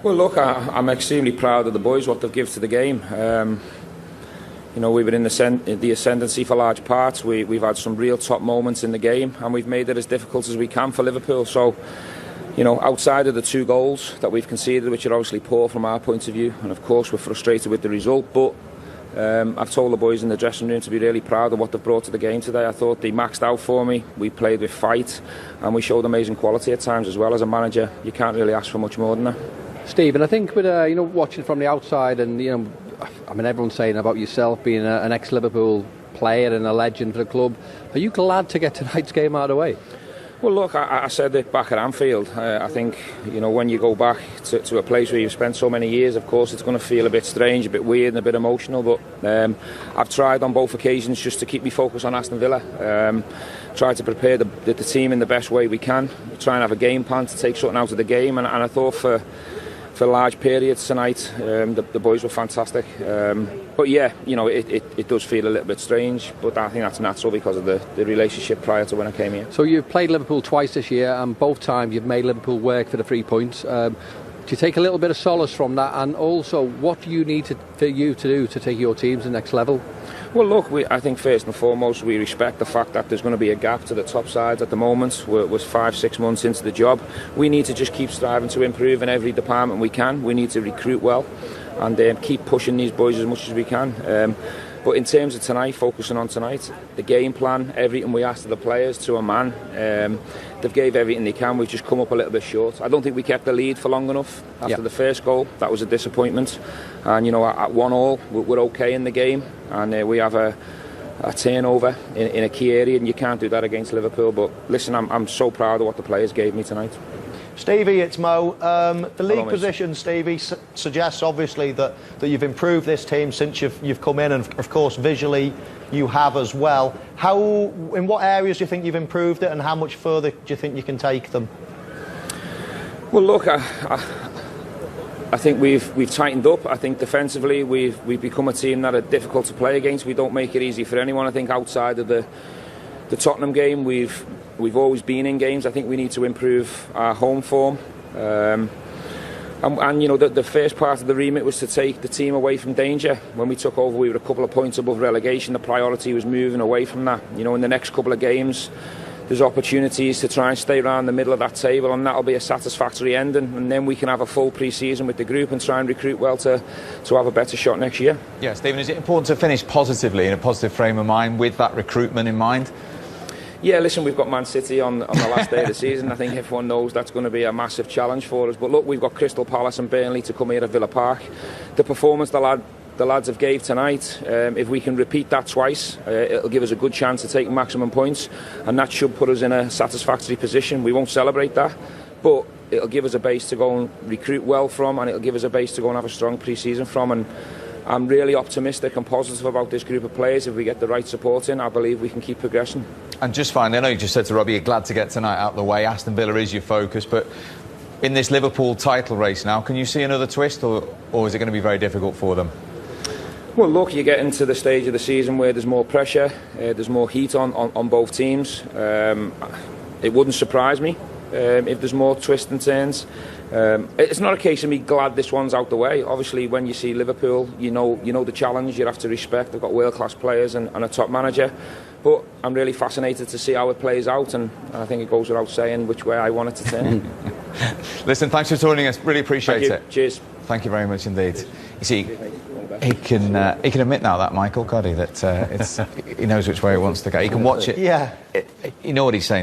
Well, look, I'm extremely proud of the boys, what they've given to the game. You know, we were in the ascendancy for large parts. We've had some real top moments in the game, and we've made it as difficult as we can for Liverpool. So, you know, outside of the 2 goals that we've conceded, which are obviously poor from our point of view, and of course we're frustrated with the result, but I've told the boys in the dressing room to be really proud of what they've brought to the game today. I thought they maxed out for me. We played with fight, and we showed amazing quality at times as well. As a manager, you can't really ask for much more than that. Steve, and I think with you know, watching from the outside, and you know, I mean, everyone's saying about yourself being an ex-Liverpool player and a legend for the club. Are you glad to get tonight's game out of the way? Well, look, I said it back at Anfield. I think, you know, when you go back to a place where you've spent so many years, of course, it's going to feel a bit strange, a bit weird and a bit emotional. But I've tried on both occasions just to keep me focused on Aston Villa. Try to prepare the team in the best way we can. Try and have a game plan to take something out of the game. And I thought for large periods tonight, the boys were fantastic. But yeah, you know, it does feel a little bit strange, but I think that's natural because of the relationship prior to when I came here. So you've played Liverpool twice this year, and both times you've made Liverpool work for the 3 points. Do you take a little bit of solace from that? And also, what do you need for you to do to take your teams to the next level? Well, look, I think first and foremost we respect the fact that there's going to be a gap to the top sides at the moment. We're 5-6 months into the job. We need to just keep striving to improve in every department we can. We need to recruit well and keep pushing these boys as much as we can. But in terms of tonight, focusing on tonight, the game plan, everything we asked of the players to a man, they've gave everything they can. We've just come up a little bit short. I don't think we kept the lead for long enough after the first goal. That was a disappointment. And, you know, at 1-1, we're okay in the game. And we have a turnover in a key area, and you can't do that against Liverpool. But listen, I'm so proud of what the players gave me tonight. Stevie, it's Mo. The league position, Stevie, suggests obviously that you've improved this team since you've come in, and of course visually you have as well. In what areas do you think you've improved it, and how much further do you think you can take them? Well, look, I think we've tightened up. I think defensively we've become a team that are difficult to play against. We don't make it easy for anyone. I think outside of the Tottenham game, we've always been in games. I think we need to improve our home form. And you know, the first part of the remit was to take the team away from danger. When we took over, we were a couple of points above relegation. The priority was moving away from that. You know, in the next couple of games, there's opportunities to try and stay around the middle of that table, and that'll be a satisfactory ending. And then we can have a full pre-season with the group and try and recruit well to have a better shot next year. Yeah, Stephen, is it important to finish positively in a positive frame of mind with that recruitment in mind? Yeah, listen, we've got Man City on the last day of the season. I think everyone knows that's going to be a massive challenge for us. But look, we've got Crystal Palace and Burnley to come here at Villa Park. The performance the lads have gave tonight, if we can repeat that twice, it'll give us a good chance to take maximum points, and that should put us in a satisfactory position. We won't celebrate that, but it'll give us a base to go and recruit well from, and it'll give us a base to go and have a strong pre-season from. And I'm really optimistic and positive about this group of players. If we get the right support in, I believe we can keep progressing. And just finally, I know you just said to Robbie you're glad to get tonight out of the way. Aston Villa is your focus, but in this Liverpool title race now, can you see another twist, or is it going to be very difficult for them? Well, look, you get into the stage of the season where there's more pressure, there's more heat on both teams. It wouldn't surprise me if there's more twists and turns. It's not a case of me glad this one's out the way. Obviously, when you see Liverpool, you know the challenge. You have to respect. They've got world-class players and a top manager. But I'm really fascinated to see how it plays out, and I think it goes without saying which way I want it to turn. Listen, thanks for joining us. Really appreciate it. Cheers. Thank you very much indeed. You see, he can admit now that, Michael, can't he, that he knows which way he wants to go. He can watch it. Yeah. You know what he's saying.